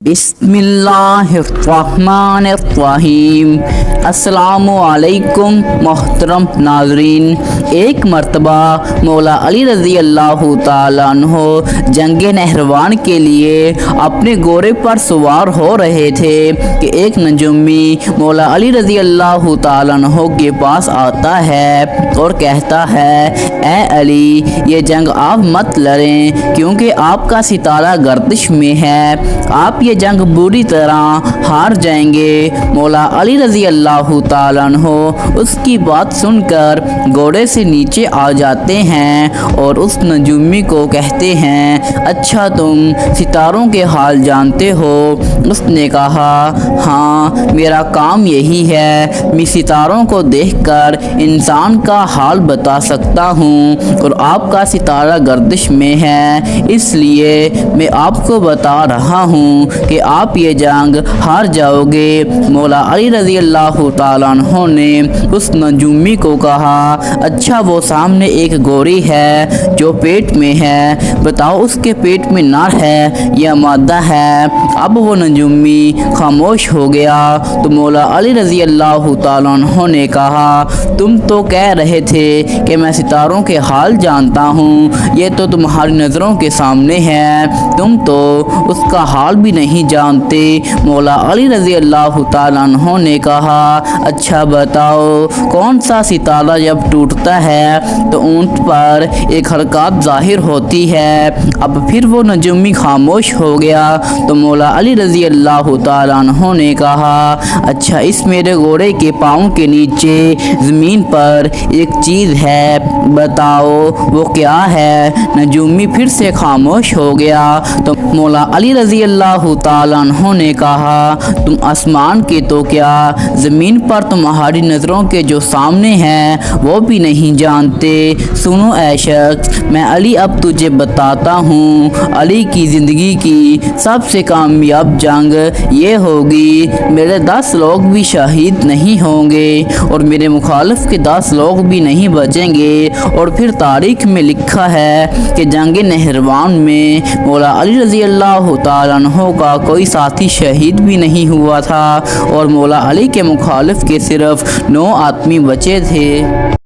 बिस्मिल्लाहिर्रहमानिर्रहीम। अस्सलामुअलैकुम मोहतरम नाज़रीन। एक मरतबा मौला अली रज़ी अल्लाह ताला अन्हो जंग नहरवान के लिए अपने घोड़े पर सवार हो रहे थे कि एक नजुमी मौला अली रज़ी अल्लाह ताला अन्हो के पास आता है और कहता है, ए अली, ये जंग आप मत लड़ें क्योंकि आपका सितारा गर्दिश में है, आप ये जंग बुरी तरह हार जाएंगे। मौला अली रज़ी अल्लाह ताला अन्हो उसकी बात सुनकर घोड़े से नीचे आ जाते हैं और उस नजूमी को कहते हैं, अच्छा तुम सितारों के हाल जानते हो? उसने कहा, हाँ, मेरा काम यही है, मैं सितारों को देखकर इंसान का हाल बता सकता हूँ और आपका सितारा गर्दिश में है, इसलिए मैं आपको बता रहा हूँ कि आप ये जंग हार जाओगे। मौला अली रज़ी अल्लाह ताला अन्हो ने उस नजूमी को कहा, अच्छा वो सामने एक गोरी है जो पेट में है, बताओ उसके पेट में नर है या मादा है? अब वो नजूमी खामोश हो गया तो मौला अली रज़ी अल्लाह ताला अन्हो ने कहा, तुम तो कह रहे थे कि मैं सितारों के हाल जानता हूँ, ये तो तुम्हारी नज़रों के सामने है, तुम तो उसका हाल भी नहीं जानते। मौला अली रज़ी अल्लाह ताला अन्हो ने कहा, अच्छा बताओ, कौन सा सितारा जब टूटता है तो ऊंट पर एक हरकत ज़ाहिर होती है? अब फिर वो नजूमी खामोश हो गया तो मौला अली रज़ी अल्लाह ताला अन्हो ने कहा, अच्छा इस मेरे घोड़े के पाँव के नीचे ज़मीन पर एक चीज़ है, बताओ वो क्या है? नजूमी फिर से खामोश हो गया तो मौला अली रज़ी अल्लाह ताला अन्हो ने कहा, तुम आसमान के तो क्या ज़मीन पर तुम्हारी नज़रों के जो सामने हैं वो भी नहीं जानते? सुनो ऐ शख्स, मैं अली अब तुझे बताता हूँ, अली की ज़िंदगी की सबसे कामयाब जंग ये होगी, मेरे 10 लोग भी शहीद नहीं होंगे और मेरे मुखालिफ के 10 लोग भी नहीं बचेंगे। और फिर तारीख़ में लिखा है कि जंग नहरवान में मौला अली रज़ी अल्लाह ताला अन्हो का कोई साथी शहीद भी नहीं हुआ था और मौला अली के मुखालिफ के सिर्फ 9 आदमी बचे थे।